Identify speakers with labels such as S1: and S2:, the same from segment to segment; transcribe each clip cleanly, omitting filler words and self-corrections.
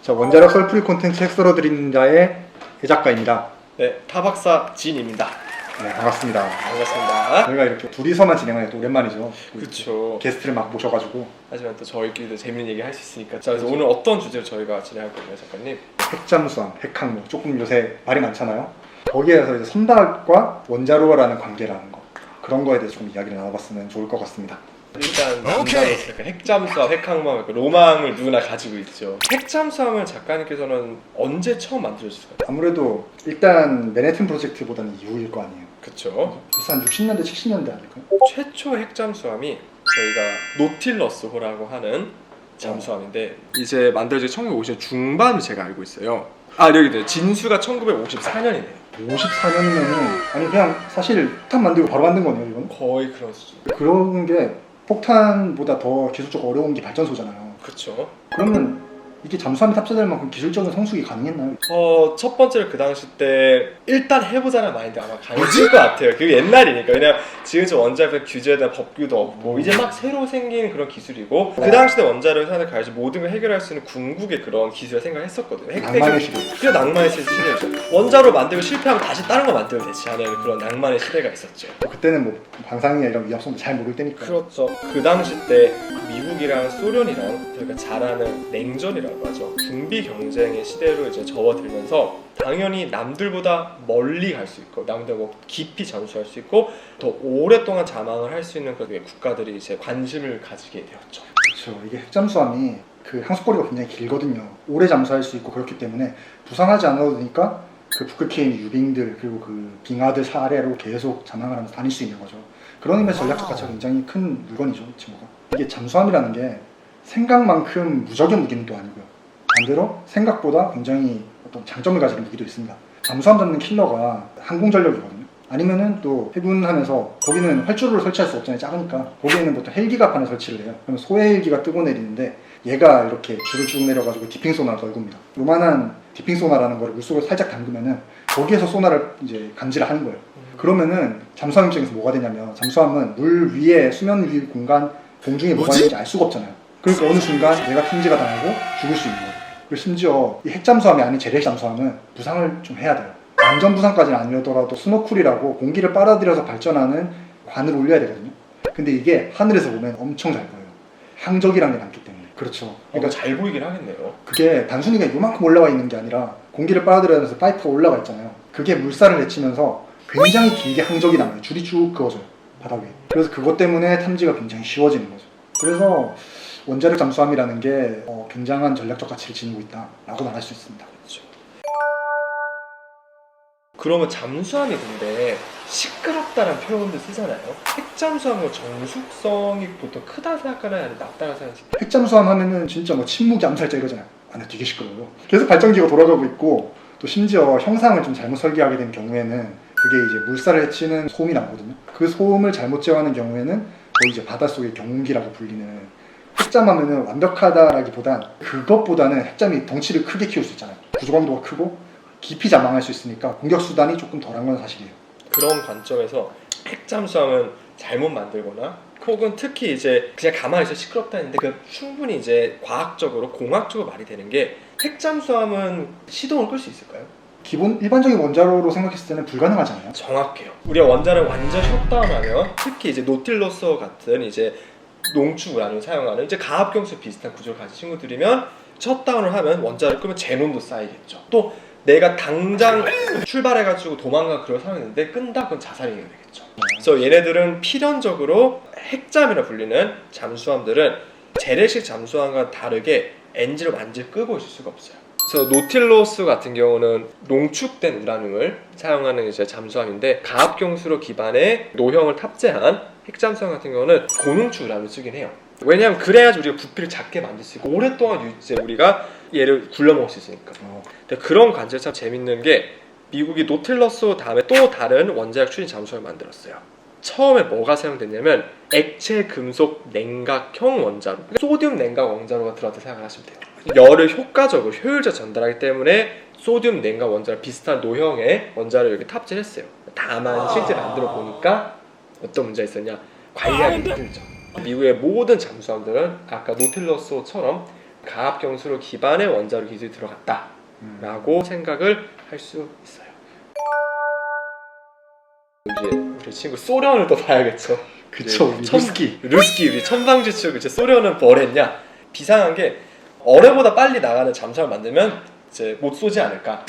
S1: 자, 원자력 썰풀이 콘텐츠 핵설어 드리는 자의 해작가입니다.
S2: 네, 타박사 진입니다.
S1: 네, 반갑습니다.
S2: 반갑습니다.
S1: 저희가 이렇게 둘이서만 진행하는 게 또 오랜만이죠.
S2: 그렇죠.
S1: 게스트를 막 모셔가지고
S2: 하지만 또 저희끼리도 재밌는 얘기 할 수 있으니까. 자, 그래서 오늘 어떤 주제로 저희가 진행할 건가요, 작가님?
S1: 핵잠수함, 핵항모 조금 요새 말이 많잖아요. 거기에서 이제 선박과 원자로라는 관계라는 거, 그런 거에 대해서 좀 이야기를 나눠봤으면 좋을 것 같습니다.
S2: 일단 남자로서 약간 핵잠수함, 핵항모 약간 로망을 누구나 가지고 있죠. 핵잠수함을 작가님께서는 언제 처음 만들어주셨어요?
S1: 아무래도 일단 맨해튼 프로젝트보다는 이후일 거 아니에요.
S2: 그쵸.
S1: 그래서 한 60년대, 70년대 아닐까요?
S2: 최초 핵잠수함이 저희가 노틸러스호라고 하는 잠수함인데 이제 만들어진 1950년 중반 제가 알고 있어요. 아, 여기네. 진수가 1954년이네요.
S1: 54년이면은 아니 그냥 사실 폭탄 만들고 바로 만든 거네요, 이건.
S2: 거의 그런 수준.
S1: 그런 게 폭탄보다 더 기술적으로 어려운 게 발전소잖아요.
S2: 그쵸.
S1: 그러면 이게 잠수함이 탑재될 만큼 기술적인 성숙이 가능했나요?
S2: 첫 번째로 그 당시 때 일단 해보자는 마인드 아마 강했을 것 같아요. 그게 옛날이니까. 왜냐면 지금 저 원자력 규제에 대한 법규도 없고 이제 막 새로 생긴 그런 기술이고 그 당시 때 원자력 산을 가야지 모든 걸 해결할 수 있는 궁극의 그런 기술을 생각했었거든요.
S1: 낭만의 시대.
S2: 그게 낭만의 시대죠. 원자로 만들고 실패하면 다시 다른 거 만들면 되지 하는 그런 낭만의 시대가 있었죠.
S1: 그때는 뭐 방사능이나 이런 위험성도 잘 모를 때니까.
S2: 그렇죠. 그 당시 때 미국이랑 소련이랑 저희가 잘하는 냉전이라고 하죠. 군비 경쟁의 시대로 이제 접어들면서 당연히 남들보다 멀리 갈 수 있고 남들 뭐 깊이 잠수할 수 있고 더 오랫동안 자망을 할 수 있는 그런 국가들이 이제 관심을 가지게 되었죠.
S1: 그렇죠. 이게 핵잠수함이 그 항속거리가 굉장히 길거든요. 오래 잠수할 수 있고 그렇기 때문에 부상하지 않아도 되니까 그 북극해에 있는 유빙들 그리고 그 빙하들 사례로 계속 자망을 하면서 다닐 수 있는 거죠. 그런 의미에서 전략적 가치가 굉장히 큰 물건이죠, 이 친구가. 이게 잠수함이라는 게 생각만큼 무적의 무기는 또 아니고요. 반대로 생각보다 굉장히 어떤 장점을 가지는 무기도 있습니다. 잠수함 잡는 킬러가 항공전력이거든요. 아니면은 또 해군하면서 거기는 활주로를 설치할 수 없잖아요. 작으니까. 거기에는 보통 헬기갑판을 설치를 해요. 그러면 소해헬기가 뜨고 내리는데 얘가 이렇게 줄을 쭉 내려가지고 디핑 소나를 떨굽니다. 요만한 디핑 소나라는 거를 물속에 살짝 담그면은 거기에서 소나를 이제 감지를 하는 거예요. 그러면은 잠수함 입장에서 뭐가 되냐면 잠수함은 물 위에 수면 위 공간 공중에 뭐가 있는지 알 수가 없잖아요. 그러니까 어느 순간 얘가 탐지가 당하고 죽을 수 있는 거예요. 그리고 심지어 이 핵잠수함이 아닌 재래식 잠수함은 부상을 좀 해야 돼요. 완전 부상까지는 아니더라도 스노클이라고 공기를 빨아들여서 발전하는 관을 올려야 되거든요. 근데 이게 하늘에서 보면 엄청 잘 보여요. 항적이라는 게 남기 때문에. 그렇죠.
S2: 그러니까 잘 보이긴 하겠네요.
S1: 그게 단순히 그냥 요만큼 올라와 있는 게 아니라 공기를 빨아들여서 파이프가 올라가 있잖아요. 그게 물살을 헤치면서 굉장히 길게 항적이 남아요. 줄이 쭉 그어져요. 바닥에. 그래서 그것 때문에 탐지가 굉장히 쉬워지는 거죠. 그래서 원자력 잠수함이라는 게 굉장한 전략적 가치를 지니고 있다라고 말할 수 있습니다.
S2: 그렇죠. 그러면 잠수함이 근데 시끄럽다는 표현도 쓰잖아요. 핵잠수함은 정숙성이 보통 크다 생각하나요? 아니면 낮다고 생각하세요?
S1: 핵잠수함 하면은 진짜 뭐 침묵이 암살자 이거잖아요. 안에 되게 시끄러워요. 계속 발전기가 돌아가고 있고 또 심지어 형상을 좀 잘못 설계하게 된 경우에는 그게 이제 물살을 헤치는 소음이 나거든요. 그 소음을 잘못 제어하는 경우에는 거의 이제 바닷속의 경운기라고 불리는 핵잠 하면은 완벽하다라기보단 그것보다는 핵잠이 덩치를 크게 키울 수 있잖아요. 구조광도가 크고 깊이 자망할 수 있으니까 공격 수단이 조금 덜한 건 사실이에요.
S2: 그런 관점에서 핵잠수함은 잘못 만들거나 혹은 특히 이제 그냥 가만히 있어 시끄럽다 했는데 그 충분히 이제 과학적으로 공학적으로 말이 되는 게 핵잠수함은 시동을 끌 수 있을까요?
S1: 기본 일반적인 원자로로 생각했을 때는 불가능하잖아요.
S2: 정확해요. 우리가 원자를 완전 셧다운하면 특히 이제 노틸러스 같은 이제 농축 우라늄을 사용하는 이제 가압경수 비슷한 구조를 가진 친구들이면 셧다운을 하면 원자를 끄면 제논도 쌓이겠죠. 또 내가 당장 출발해가지고 도망가 그걸 사용했는데 끈다? 그건 자살이 되겠죠. 그래서 얘네들은 필연적으로 핵잠이라 불리는 잠수함들은 재래식 잠수함과 다르게 엔진을 완전히 끄고 있을 수가 없어요. 그래서 노틸러스 같은 경우는 농축된 우라늄을 사용하는 이제 잠수함인데 가압경수로 기반의 노형을 탑재한 핵잠수함 같은 경우는 고농축 우라늄을 쓰긴 해요. 왜냐하면 그래야지 우리가 부피를 작게 만들 수 있고 오랫동안 이제 우리가 얘를 굴려먹을 수 있으니까. 근데 그런 관점에서 참 재밌는 게 미국이 노틸러스 다음에 또 다른 원자력 추진 잠수함을 만들었어요. 처음에 뭐가 사용됐냐면 액체 금속 냉각형 원자로, 소듐 냉각 원자로가 들어갔다 생각을 하시면 돼요. 열을 효과적으로 효율적으로 전달하기 때문에 소듐 냉각 원자로 비슷한 노형의 원자를 이렇게 탑재했어요. 다만 실제 만들어 보니까 어떤 문제가 있었냐? 관리하기 힘들죠. 미국의 모든 잠수함들은 아까 노틸러스처럼 가압경수로 기반의 원자로 기술이 들어갔다라고 생각을 할 수 있어요. 이제 우리 친구 소련을 또 봐야겠죠.
S1: 그쵸, 우리 루스키.
S2: 우리 천방지축. 이제 소련은 뭘 했냐? 비상한 게 어뢰보다 빨리 나가는 잠수함을 만들면 이제 못 쏘지 않을까.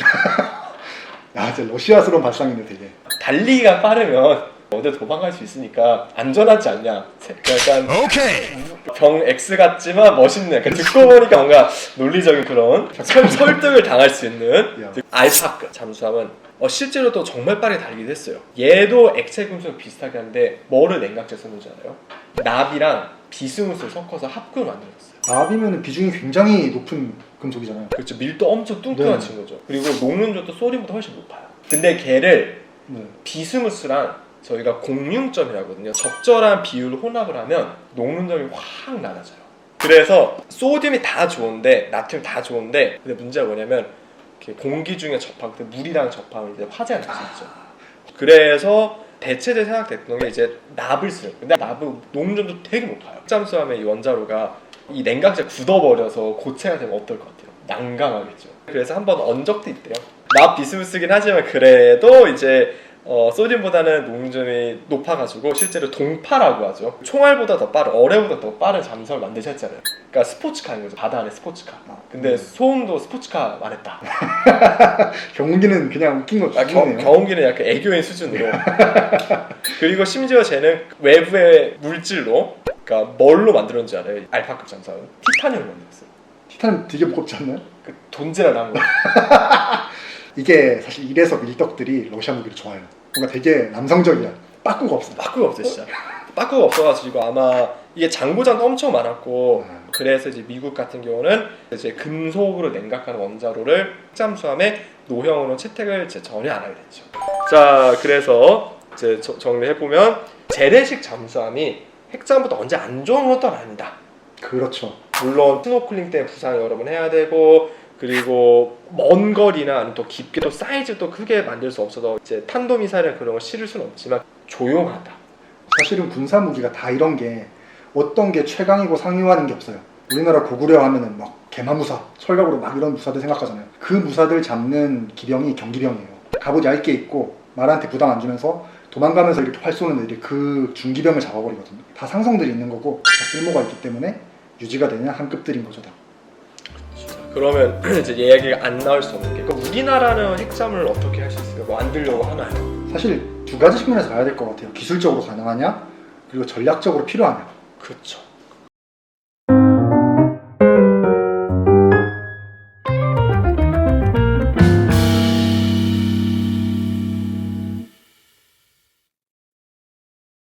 S1: 야, 이제 러시아스러운 발상이네 되게.
S2: 달리기가 빠르면 어디 도망갈 수 있으니까 안전하지 않냐. 약간 병 X 같지만 멋있네. 듣고 보니까 뭔가 논리적인 그런 설득을 당할 수 있는 알파크 잠수함은 실제로도 정말 빠르게 달리기도 했어요. 얘도 액체 금속 비슷하게 한데 뭐를 냉각제 써놓잖아요. 납이랑 비스무스를 섞어서 합금을 만들었어요.
S1: 납이면 비중이 굉장히 높은 금속이잖아요.
S2: 그렇죠. 밀도 엄청 뚱뚱한
S1: 네.
S2: 친구죠. 그리고 녹는적도 소림보다 훨씬 높아요. 근데 걔를
S1: 네.
S2: 비스무스랑 저희가 공융점이라고 하거든요. 적절한 비율을 혼합을 하면 녹는점이 확 낮아져요. 그래서 소듐이 다 좋은데 나트륨 다 좋은데 근데 문제가 뭐냐면 이렇게 공기 중에 접하고 물이랑 접하면 이제 화재가 날 수 있죠. 그래서 대체제 생각됐던 게 이제 납을 쓰는. 근데 납은 녹는점도 되게 높아요. 잠수함의 이 원자로가 이 냉각제 굳어버려서 고체가 되면 어떨 것 같아요? 난감하겠죠. 그래서 한번 언 적도 있대요. 납 비스무스긴 하지만 그래도 이제 소듐보다는 녹는점이 높아가지고 실제로 동파라고 하죠. 총알보다 더 빠른, 어뢰보다 더 빠른 잠수함을 만드셨잖아요. 그러니까 스포츠카인 거죠. 바다 안에 스포츠카. 근데 소음도 스포츠카만 했다.
S1: 경운기는 그냥 웃긴 거 기준이네요.
S2: 경운기는 약간 애교인 수준으로. 그리고 심지어 쟤는 외부의 물질로, 그러니까 뭘로 만들었는지 알아요? 알파급 잠수함은 티타늄을 만들었어요.
S1: 티타늄 되게 무겁지 않나요?
S2: 그 돈지랄 한 거.
S1: 이게 사실 이래서 밀떡들이 러시아 무기를 좋아해요. 뭔가 되게 남성적이야. 빠꾸가 없어.
S2: 빠꾸가 없어요, 진짜. 빠꾸가 없어가지고 아마 이게 장고장도 엄청 많았고 그래서 이제 미국 같은 경우는 이제 금속으로 냉각하는 원자로를 핵잠수함의 노형으로 채택을 이제 전혀 안 하게 됐죠. 자, 그래서 이제 정리해 보면 재래식 잠수함이 핵잠보다 언제 안 좋은 것도 아니다.
S1: 그렇죠.
S2: 물론 스노클링 때문에 부상 여러 번 해야 되고 그리고 먼 거리나 아니면 더 깊게 또 사이즈도 크게 만들 수 없어서 이제 탄도미사일이나 그런 걸 실을 수는 없지만 조용하다.
S1: 사실은 군사 무기가 다 이런 게 어떤 게 최강이고 상위하는 게 없어요. 우리나라 고구려 하면은 막 개마무사, 철갑으로 막 이런 무사들 생각하잖아요. 그 무사들 잡는 기병이 경기병이에요. 갑옷 얇게 입고 말한테 부담 안 주면서 도망가면서 이렇게 활 쏘는 애들이 그 중기병을 잡아버리거든요. 다 상성들이 있는 거고 다 쓸모가 있기 때문에 유지가 되냐 한 급들인 거죠 다.
S2: 그러면 이제 이야기가 안 나올 수 없는 게 그럼 우리나라는 핵잠을 어떻게 할 수 있을까? 뭐 만들려고 하나요?
S1: 사실 두 가지 측면에서 가야 될 것 같아요. 기술적으로 가능하냐 그리고 전략적으로 필요하냐.
S2: 그렇죠.